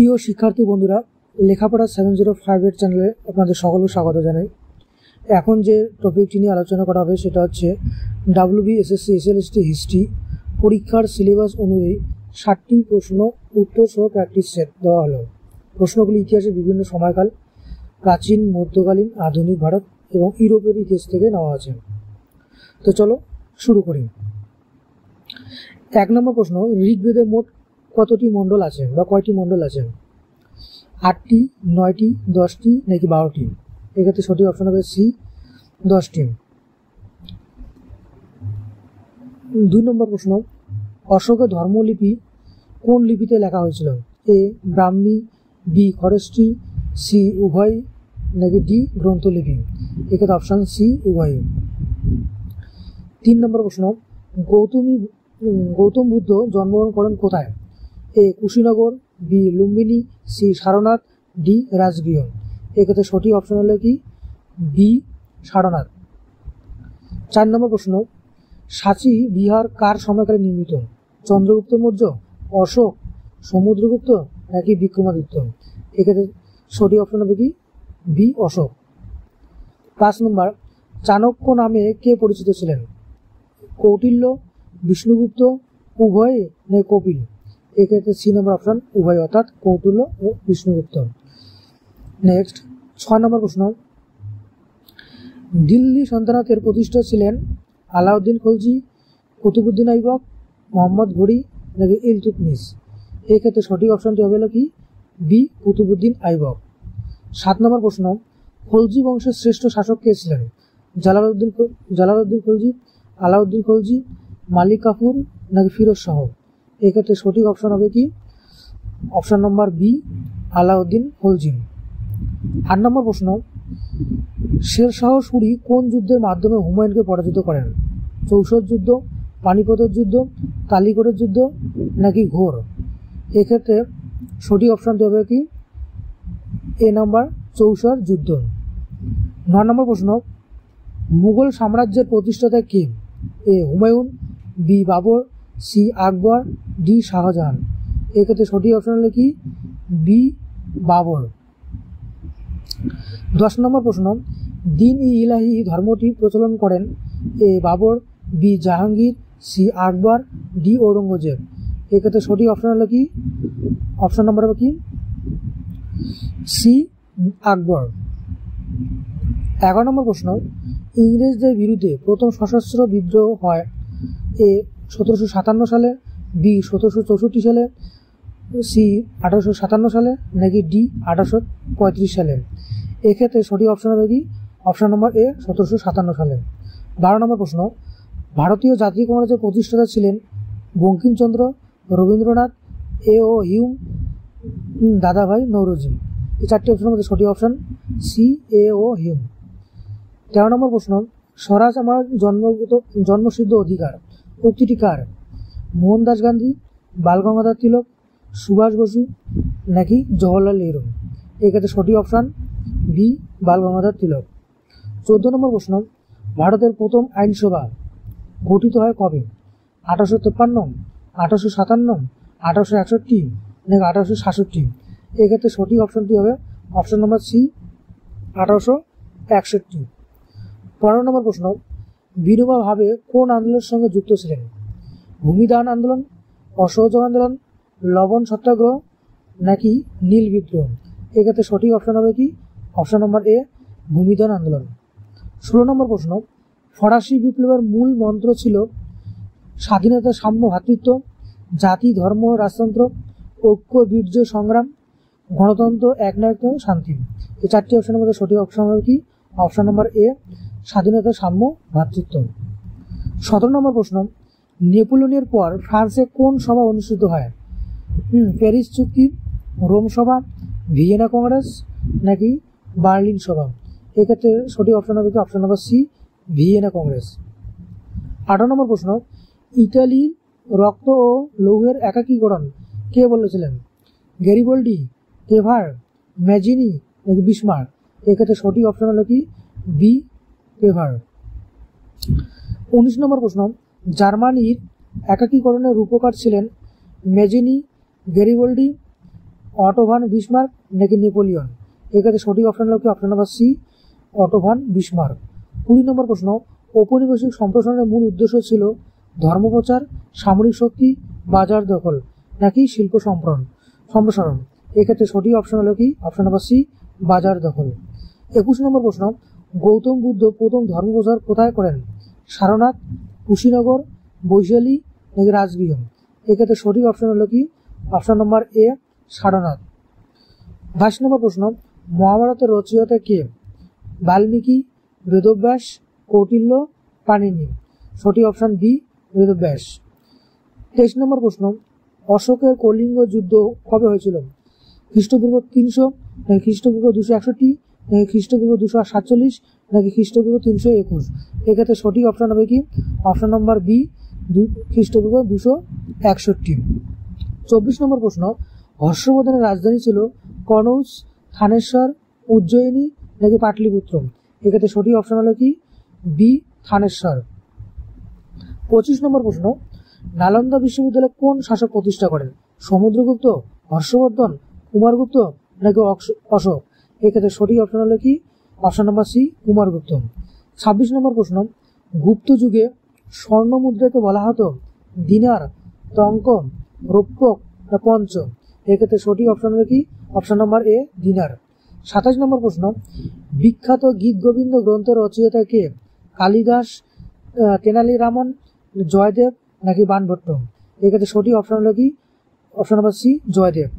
প্রিয় শিক্ষার্থী বন্ধুরা, লেখাপড়া 705 এর চ্যানেলে আপনাদের সকলকে স্বাগত জানাই। এখন যে টপিকটি নিয়ে আলোচনা করা হবে সেটা হচ্ছে WBSSC SLST হিস্ট্রি পরীক্ষার সিলেবাস অনুযায়ী 60টি প্রশ্ন উত্তর সহ প্র্যাকটিস সেট দেওয়া হলো। প্রশ্নগুলি ইতিহাসের বিভিন্ন সময়কাল, প্রাচীন, মধ্যকালীন, আধুনিক ভারত এবং ইউরোপের ইতিহাস থেকে নেওয়া আছে। তো চলো শুরু করি। 1 নম্বর প্রশ্ন, ঋগ্বেদে মোট কতটি মণ্ডল আছে বা কয়টি মণ্ডল আছে? 8টি, 9টি, 10টি নাকি 12টি? এক্ষেত্রে সঠিক অপশন হবে সি, 10টি। 2 নম্বর প্রশ্ন, অশোকের ধর্মলিপি কোন লিপিতে লেখা হয়েছিল? এ ব্রাহ্মী, বি খরষ্টি, সি উভয় নাকি ডি গ্রন্থলিপি? এক্ষেত্রে অপশন সি উভয়। 3 নম্বর প্রশ্ন, গৌতম বুদ্ধ জন্মগ্রহণ করেন কোথায়? A Kushinagar, B Lumbini, C Sarnath, D Rajagriha? এক্ষেত্রে সঠিক অপশন হলো কি বি সারনাথ। 4 নম্বর প্রশ্ন, সাঁচি বিহার কার সময়কালে নির্মিত? চন্দ্রগুপ্ত মৌর্য, অশোক, সমুদ্রগুপ্ত নাকি বিক্রমাদিত্য? এক্ষেত্রে সঠিক অপশন হবে কি বি অশোক। 5 নম্বর, চাণক্য নামে কে পরিচিত ছিলেন? কৌটিল্য, বিষ্ণুগুপ্ত, উভয় নাকি কপিল? এক্ষেত্রে সি নম্বর অপশন উভয়, অর্থাৎ কৌটিল্য ও বিষ্ণুগুপ্ত। নেক্সট 6 নম্বর প্রশ্ন, দিল্লি সালতানাতের প্রতিষ্ঠা ছিলেন আলাউদ্দিন খলজি, কুতুবউদ্দিন আইবক, মোহাম্মদ ঘুরি নাকি ইলতুৎমিশ? এক্ষেত্রে সঠিক অপশনটি হবে কি বি কুতুবউদ্দিন আইবক। 7 নম্বর প্রশ্ন, খলজি বংশের শ্রেষ্ঠ শাসক কে ছিলেন? জালালউদ্দিন খলজি, আলাউদ্দিন খলজি, মালিক কাফুর নাকি ফিরোজ শাহ? এক্ষেত্রে সঠিক অপশন হবে কি option number B Alauddin Khalji. 8 number প্রশ্ন, শেরশাহ সুরি কোন যুদ্ধের মাধ্যমে হুমায়ুনকে পরাজিত করেন? চৌষট যুদ্ধ, পানিপথের যুদ্ধ, কালিকটের যুদ্ধ নাকি ঘোর? এক্ষেত্রে সঠিক অপশনটি হবে কি এ নম্বর চৌষট যুদ্ধ। 9 নম্বর প্রশ্ন, মুঘল সাম্রাজ্যের প্রতিষ্ঠাতা কে? এ হুমায়ুন, বি বাবর, সি আকবর, ডি শাহজাহান? এক্ষেত্রে সঠিক অপশন হলো কি বি বাবর। 10 নম্বর প্রশ্ন, দিন-ই-ইলাহি ধর্মটি প্রচলন করেন? এ বাবর, বি জাহাঙ্গীর, সি আকবর, ডি ঔরঙ্গজেব? এক্ষেত্রে সঠিক অপশন হলো কি অপশন নম্বর হবে কি সি আকবর। 11 নম্বর প্রশ্ন, ইংরেজদের বিরুদ্ধে প্রথম সশস্ত্র বিদ্রোহ হয়? এ 1757 সালে, বি 1764 সালে, সি 1857 সালে নাকি ডি 1835 সালে? এক্ষেত্রে সঠিক অপশন হবে কি অপশন নম্বর এ 1757 সালে। 12 নম্বর প্রশ্ন, ভারতীয় জাতীয় কংগ্রেসের প্রতিষ্ঠাতা ছিলেন বঙ্কিমচন্দ্র, রবীন্দ্রনাথ, এ ও হিউম, দাদাভাই নৌরোজি? এই 4টি অপশনের মধ্যে সঠিক অপশন সি এ ও হিউম। 13 নম্বর প্রশ্ন, স্বরাজ আমার জন্মসিদ্ধ অধিকার উক্তিটি কার? মোহনদাস গান্ধী, বালগঙ্গাধর তিলক, সুভাষ বসু নাকি জওহরলাল নেহরু? এক্ষেত্রে সঠিক অপশন বি বালগঙ্গাধর তিলক। 14 নম্বর প্রশ্ন, ভারতের প্রথম আইনসভা গঠিত হয় কবে? 1853, 1857, 1861 নাকি 1866? এক্ষেত্রে সঠিক অপশনটি হবে অপশন নম্বর সি 1861। 15 নম্বর প্রশ্ন, বিনোবা ভাবে কোন আন্দোলনের সঙ্গে যুক্ত ছিলেন? ভূমিদান আন্দোলন, অসহযোগ আন্দোলন, লবণ সত্যাগ্রহ নাকি নীল বিদ্রোহ? এক্ষেত্রে সঠিক অপশন হবে কি অপশন নম্বর এ ভূমিদান আন্দোলন। 16 নম্বর প্রশ্ন, ফরাসি বিপ্লবের মূল মন্ত্র ছিল স্বাধীনতা, সাম্য, ভ্রাতৃত্ব, জাতি, ধর্ম, রাজতন্ত্র, ঐক্য, বীর্য, সংগ্রাম, গণতন্ত্র, একনায়কত্ব, শান্তি? এই 4টি অপশনের মধ্যে সঠিক অপশন হবে কি অপশন নম্বর এ স্বাধীনতা, সাম্য, ভ্রাতৃত্ব। 17 নম্বর প্রশ্ন, নেপোলিয়নের পর ফ্রান্সে কোন সভা অনুষ্ঠিত হয়? প্যারিস চুক্তি, রোম সভা, ভিয়েনা কংগ্রেস নাকি বার্লিন সভা? এক্ষেত্রে সঠিক অপশন হবে কি option number C Vienna congress. 18 number প্রশ্ন, ইতালির রক্ত ও লৌহের একাকীকরণ কে বলেছিলেন? গ্যারিবল্ডি, কেভার, ম্যাজিনি নাকি বিসমার্ক? এক্ষেত্রে সঠিক অপশন হলো কি বি কেভার। 19 নম্বর প্রশ্ন, জার্মানির একাকীকরণের রূপকার ছিলেন ম্যাজিনি, গ্যারিবল্ডি, অটো ভান বিসমার্ক নাকি নেপোলিয়ন? এক্ষেত্রে সঠিক অপশন হলো কি অপশন নাম্বার সি, অটো ভান বিসমার্ক। 20 নম্বর প্রশ্ন, ঔপনিবেশিক সম্প্রসারণের মূল উদ্দেশ্য ছিল ধর্মপ্রচার, সামরিক শক্তি, বাজার দখল নাকি শিল্প সম্প্রসারণ? এক্ষেত্রে সঠিক অপশন হলো কি অপশন নাম্বার সি, বাজার দখল। 21 নম্বর প্রশ্ন, গৌতম বুদ্ধ প্রথম ধর্মপ্রচার কোথায় করেন? সারনাথ, কুশীনগর, বৈশালী নাকি রাজগৃহ? এক্ষেত্রে সঠিক অপশন হলো কি অপশন নম্বর এ, সারনাথ। 22 নম্বর প্রশ্ন, মহাভারতের রচয়িতা কে? বাল্মীকি, বেদব্যাস, কৌটিল্য, পাণিনি? সঠিক অপশন বি, বেদব্যাস। 23 নম্বর প্রশ্ন, অশোকের কলিঙ্গ যুদ্ধ কবে হয়েছিল? খ্রিস্টপূর্ব 300 নাকি খ্রিস্টপূর্ব 261 নাকি খ্রিস্টপূর্ব 247 নাকি খ্রিস্টপূর্ব 321? এক্ষেত্রে সঠিক অপশন হবে কি অপশন নম্বর বি, খ্রিস্টপূর্ব 261। 24 নম্বর প্রশ্ন, হর্ষবর্ধনের রাজধানী ছিল কনৌজ, থানেশ্বর, উজ্জয়িনী নাকি পাটলিপুত্র? এক্ষেত্রে সঠিক অপশন হলো কি বি, থানেশ্বর। 25 নম্বর প্রশ্ন, নালন্দা বিশ্ববিদ্যালয় কোন শাসক প্রতিষ্ঠা করেন? সমুদ্রগুপ্ত, হর্ষবর্ধন, কুমারগুপ্ত নাকি অশোক? এক্ষেত্রে সঠিক অপশন হলো কি অপশন নম্বর সি, কুমারগুপ্ত। 26 নম্বর প্রশ্ন, গুপ্ত যুগে স্বর্ণ মুদ্রাকে বলা হতো দিনার, টঙ্ক, রৌপ্যক না পঞ্চ? এক্ষেত্রে সঠিক অপশন হলো কি অপশন নম্বর এ, দিনার। 27 নম্বর প্রশ্ন, বিখ্যাত গীত গোবিন্দ গ্রন্থের রচয়িতা কে? কালিদাস, তেনালি রামন, জয়দেব নাকি বাণভট্ট? এক্ষেত্রে সঠিক অপশন হলো কি অপশন নম্বর সি, জয়দেব।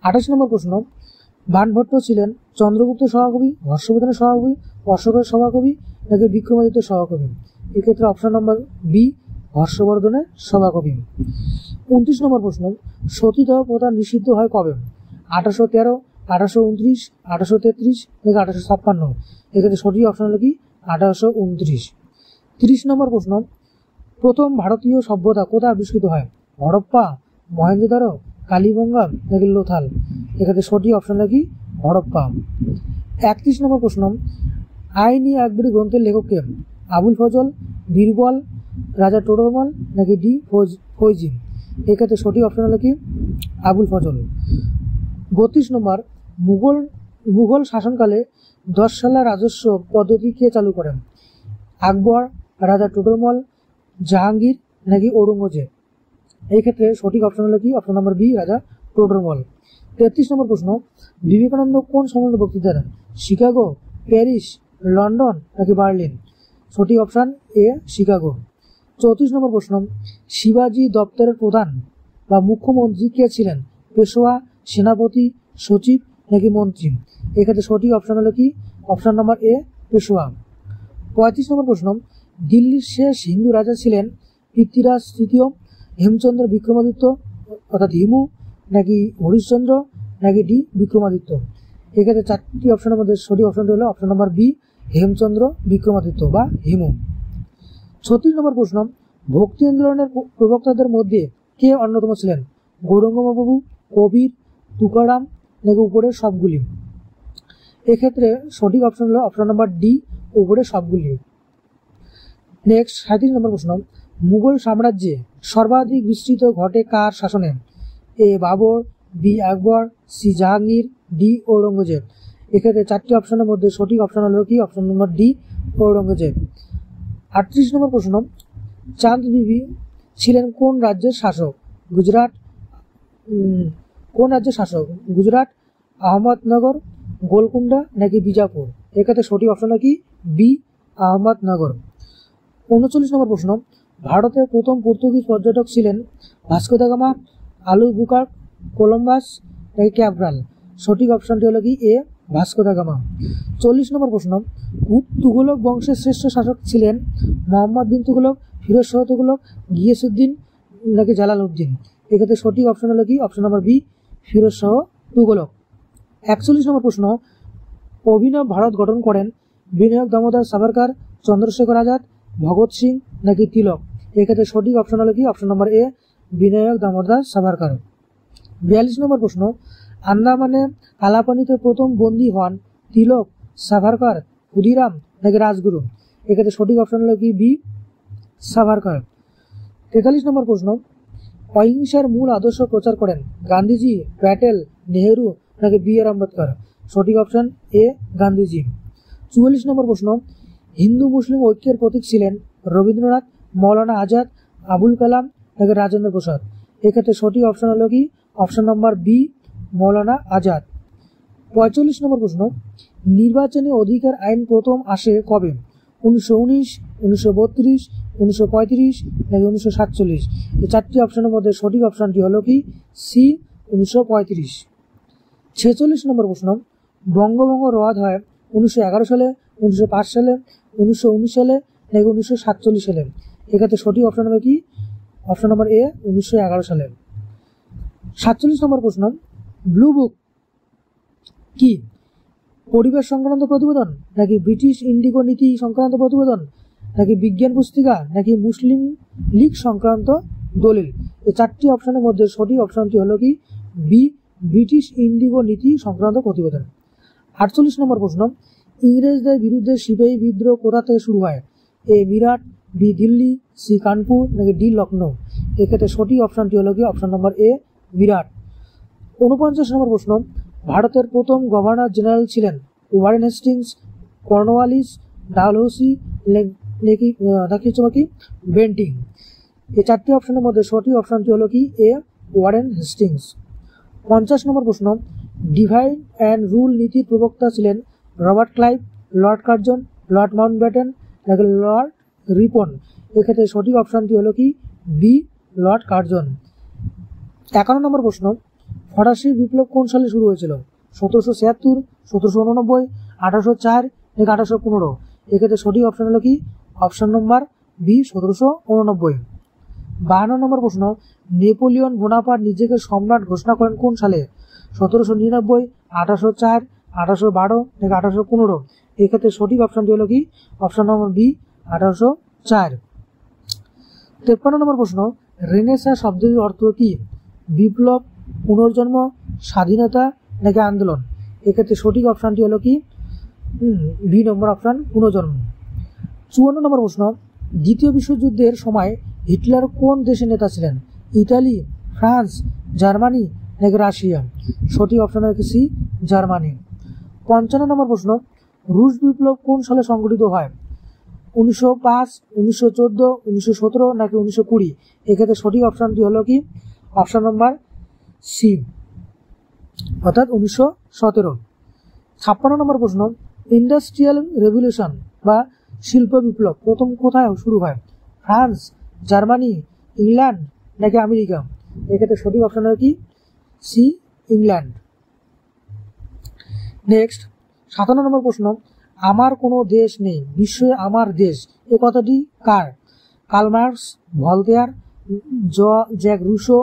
28 নম্বর প্রশ্ন, বাণভট্ট ছিলেন চন্দ্রগুপ্ত সভাকবি, হর্ষবর্ধনের সভাকবি, অশোকের সভাকবি নাকি বিক্রমাদিত্যের সভাকবি? এক্ষেত্রে অপশন নম্বর বি, হর্ষবর্ধনের সভাকবি। 29 নম্বর প্রশ্ন, সতীদাহ প্রথা নিষিদ্ধ হয় কবে? 1813, 1829, 1833 নাকি 1856? এক্ষেত্রে সঠিক অপশন হলো কি 1829। 30 নম্বর প্রশ্ন, প্রথম ভারতীয় সভ্যতা কোথায় আবিষ্কৃত হয়? হরপ্পা, মহেঞ্জোদারো, কালীবঙ্গা নাকি লোথাল? এক্ষেত্রে সঠিক অপশন হলো কি হরপ্পা। 31 নম্বর প্রশ্ন, আইনি আকবরী গ্রন্থের লেখক কে? আবুল ফজল, বীরবল, রাজা টোডরমল নাকি ডি ফৈজি? এক্ষেত্রে সঠিক অপশন হলো কি আবুল ফজল। 32 নম্বর, মুঘল শাসনকালে 10 সালা রাজস্ব পদ্ধতি কে চালু করেন? আকবর, রাজা টোডরমল, জাহাঙ্গীর নাকি ঔরঙ্গজেব? এই ক্ষেত্রে সঠিক অপশন হলো কি অপশন নম্বর বি, রাজা টোডরমল। 33 নম্বর প্রশ্ন, বিবেকানন্দ কোন সম্মেলনে বক্তৃতা দেন? শিকাগো, প্যারিস, লন্ডন নাকি বার্লিন? সঠিক অপশন এ, শিকাগো। 34 নম্বর প্রশ্ন, শিবাজি দপ্তরের প্রধান বা মুখ্যমন্ত্রী কে ছিলেন? পেশোয়া, সেনাপতি, সচিব নাকি মন্ত্রী? এক্ষেত্রে সঠিক অপশন হলো কি অপশন নম্বর এ, পেশোয়া। 35 নম্বর প্রশ্ন, দিল্লির শেষ হিন্দু রাজা ছিলেন পৃথ্বীরাজ তৃতীয়, হেমচন্দ্র বিক্রমাদিত্য অর্থাৎ হিমু নাকি হরিশ্চন্দ্র নাকি ডি বিক্রমাদিত্য? এক্ষেত্রে 4টি অপশনের মধ্যে সঠিক অপশনটি হলো option number B, Hemchandra Vikramaditya বা হিমু। 36 নম্বর প্রশ্ন, ভক্তি আন্দোলনের প্রবক্তাদের মধ্যে কে অন্যতম ছিলেন? গৌরাঙ্গ মহাপ্রভু, কবির, তুকারাম নাকি উপরের সবগুলি? এক্ষেত্রে সঠিক অপশন হলো অপশন নম্বর ডি, উপরের সবগুলি। নেক্সট 37 নম্বর প্রশ্ন, মুঘল সাম্রাজ্যে সর্বাধিক বিস্তৃত ঘটে কার শাসনে? এ বাবর, বি আকবর, সি জাহাঙ্গীর, ডি ঔরঙ্গজেব? এক্ষেত্রে 4টি অপশনের মধ্যে সঠিক অপশন হলো কি অপশন নম্বর ডি, ঔরঙ্গজেব। 38 নম্বর প্রশ্ন, চাঁদ বিবি ছিলেন কোন রাজ্যের শাসক? গুজরাট, আহমদনগর, গোলকুন্ডা নাকি বিজাপুর? এক্ষেত্রে সঠিক অপশন হলো কি বি, আহমদনগর। 39 নম্বর প্রশ্ন, ভারতের প্রথম পর্তুগিজ পর্যটক ছিলেন Vasco da Gama, Albuquerque, Columbus নাকি ক্যাব্রাল? সঠিক অপশনটি হলো কি এ, ভাস্কো দা গামা। 40 নম্বর প্রশ্ন, তুঘলক বংশের শ্রেষ্ঠ শাসক ছিলেন মোহাম্মদ বিন তুঘলক, ফিরোজ শাহ তুঘলক, গিয়াসউদ্দিন নাকি জালালউদ্দিন? এক্ষেত্রে সঠিক অপশন হলো কি option number B, Firoz Shah Tughlaq. 41 number প্রশ্ন, অভিনব ভারত গঠন করেন বিনায়ক দামোদর সাভারকার, চন্দ্রশেখর আজাদ, ভগৎ সিং নাকি তিলক? এক্ষেত্রে সঠিক অপশন হলো কি অপশন নম্বর এ, বিনায়ক দামোদর সাভারকার। 42 নম্বর প্রশ্ন, আন্দামানে কালাপানিতে প্রথম বন্দী হন তিলক, সাভারকার, ক্ষুদিরাম নাকি রাজগুরু? এক্ষেত্রে সঠিক অপশন হলো কি বি, সাভারকার। 43 নম্বর প্রশ্ন, অহিংসার মূল আদর্শ প্রচার করেন গান্ধীজি, প্যাটেল নেহেরু নাকি বি আর আম্বেদকর? সঠিক অপশন এ গান্ধীজি। 44 নম্বর প্রশ্ন, হিন্দু মুসলিম ঐক্যের প্রতীক ছিলেন রবীন্দ্রনাথ, মৌলানা আজাদ, আবুল কালাম নাকি রাজেন্দ্র প্রসাদ? এক্ষেত্রে সঠিক অপশন হলো কি option number B Maulana Azad. 45 নম্বর প্রশ্ন, নির্বাচনী অধিকার আইন প্রথম আসে কবে? 1919, 1932, 1935 নাকি 1947? এই চারটি অপশনের মধ্যে সঠিক অপশনটি হলো কি সি 1935। 46 নম্বর প্রশ্ন, বঙ্গভঙ্গ রদ হয় 1911 সালে, 1905 সালে, 1919 সালে নাকি 1947 সালে? এক্ষেত্রে সঠিক অপশন হবে কি অপশন নম্বর এ 1911 সালে। 47 নম্বর প্রশ্ন, ব্লু বুক কি? পরিবেশ সংক্রান্ত প্রতিবেদন নাকি ব্রিটিশ ইন্ডিগো নীতি সংক্রান্ত প্রতিবেদন নাকি বিজ্ঞান পুস্তিকা নাকি মুসলিম লীগ সংক্রান্ত দলিল? এই চারটি অপশনের মধ্যে সঠিক অপশনটি হলো কি বি ব্রিটিশ ইন্ডিগো নীতি সংক্রান্ত প্রতিবেদন। 48 নম্বর প্রশ্ন, ইংরেজদের বিরুদ্ধে সিপাহী বিদ্রোহ কোথা থেকে শুরু হয়? এ মিরাট, বি দিল্লি, সি কানপুর নাকি ডি লখনৌ? এক্ষেত্রে সঠিক অপশনটি হলো কি অপশন নম্বর এ মিরাট। 49 নম্বর প্রশ্ন, ভারতের প্রথম গভর্নর জেনারেল ছিলেন ওয়ারেন হেস্টিংস, কর্নওয়ালিস, ডালহৌসি নাকি বেন্টিং? এই চারটি অপশনের মধ্যে সঠিক অপশনটি হলো কি এ ওয়ারেন হেস্টিংস। 50 নম্বর প্রশ্ন, ডিভাইড অ্যান্ড রুল নীতির প্রবক্তা ছিলেন Robert Clive, Lord Curzon, Lord Mountbatten নাকি লর্ড রিপন? এক্ষেত্রে সঠিক অপশনটি হলো কি বি লর্ড কার্জন। 51 নম্বর প্রশ্ন, ফরাসি বিপ্লব কোন সালে শুরু হয়েছিল? 1776, 1789, 1804 নাকি 1815? এক্ষেত্রে সঠিক অপশন হলো কি অপশন নম্বর বি 1789। 52 নম্বর প্রশ্ন, নেপোলিয়ন বোনাপার্ট নিজেকে সম্রাট ঘোষণা করেন কোন সালে? 1799, 1804, 1812 নাকি 1815? এক্ষেত্রে সঠিক অপশনটি হলো কি অপশন নম্বর বি 1804। 53 নম্বর প্রশ্ন, রেনেসাঁ শব্দের অর্থ কি? বিপ্লব, পুনর্জন্ম, স্বাধীনতা নাকি আন্দোলন? এক্ষেত্রে সঠিক অপশনটি হলো কি বি নম্বর অপশন পুনর্জন্ম। 54 নম্বর প্রশ্ন, দ্বিতীয় বিশ্বযুদ্ধের সময় হিটলার কোন দেশের নেতা ছিলেন? ইতালি, ফ্রান্স, জার্মানি নাকি রাশিয়া? সঠিক অপশন হলো কি সি জার্মানি। 55 নম্বর প্রশ্ন, রুশ বিপ্লব কোন সালে সংঘটিত হয়? 1905, 1914, 1917 নাকি 1920? এক্ষেত্রে সঠিক অপশনটি হলো কি অপশন নম্বর সি অর্থাৎ 1917। 56 নম্বর প্রশ্ন, ইন্ডাস্ট্রিয়াল রেভলিউশন বা শিল্প বিপ্লব প্রথম কোথায় শুরু হয়? ফ্রান্স, জার্মানি, ইংল্যান্ড নাকি আমেরিকা? এক্ষেত্রে সঠিক অপশন হলো কি সি ইংল্যান্ড। নেক্সট 57 নম্বর প্রশ্ন, আমার কোনো দেশ নেই, বিশ্বে আমার দেশ, এ কথাটি কার? Karl Marx, Voltaire, Jacques Rousseau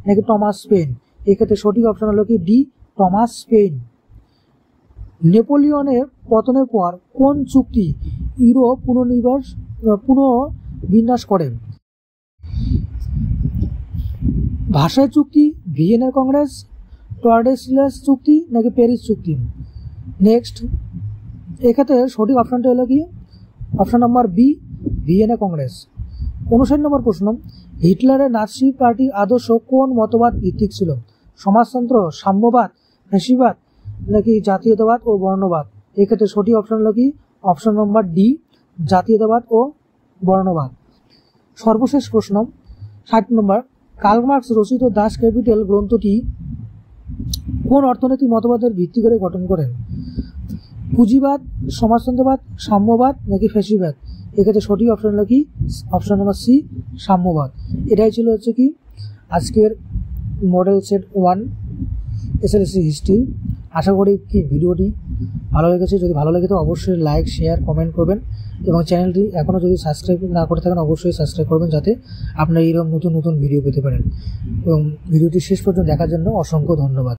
নাকি টমাস পেইন? এক্ষেত্রে সঠিক অপশন হলো কি ডি টমাস পেইন। নেপোলিয়নের পতনের পর কোন চুক্তি ইউরোপ পুনর্বিন্যাস করে? ভার্সাই চুক্তি, ভিয়েনা কংগ্রেস, টর্ডেসিলাস চুক্তি নাকি প্যারিস চুক্তি? নেক্সট এক্ষেত্রে সঠিক অপশনটা হলো কি option number B Vienna congress. 59 number প্রশ্ন, হিটলারের নাৎসি পার্টির আদর্শ কোন মতবাদ ভিত্তিক ছিল? সমাজতন্ত্র, সাম্যবাদ, ফ্যাসিবাদ নাকি জাতীয়তাবাদ ও বর্ণবাদ? এক্ষেত্রে সঠিক অপশন হলো কি অপশন নম্বর ডি জাতীয়তাবাদ ও বর্ণবাদ। সর্বশেষ প্রশ্ন 60 নম্বর, কার্ল মার্কস রচিত দাস ক্যাপিটাল গ্রন্থটি কোন অর্থনৈতিক মতবাদের ভিত্তি করে গঠন করেন? পুঁজিবাদ, সমাজতন্ত্রবাদ, সাম্যবাদ নাকি ফ্যাসিবাদ? এক্ষেত্রে সঠিক অপশন হলো কি অপশন নম্বর সি সাম্যবাদ। এটাই ছিল হচ্ছে কি আজকের মডেল সেট 1 এসএসসি হিস্ট্রি। আশা করি কি ভিডিওটি ভালো লেগেছে। যদি ভালো লাগে তো অবশ্যই লাইক, শেয়ার, কমেন্ট করবেন এবং চ্যানেলটি এখনও যদি সাবস্ক্রাইব না করে থাকেন অবশ্যই সাবস্ক্রাইব করবেন যাতে আপনারা এইরকম নতুন নতুন ভিডিও পেতে পারেন। এবং ভিডিওটি শেষ পর্যন্ত দেখার জন্য অসংখ্য ধন্যবাদ।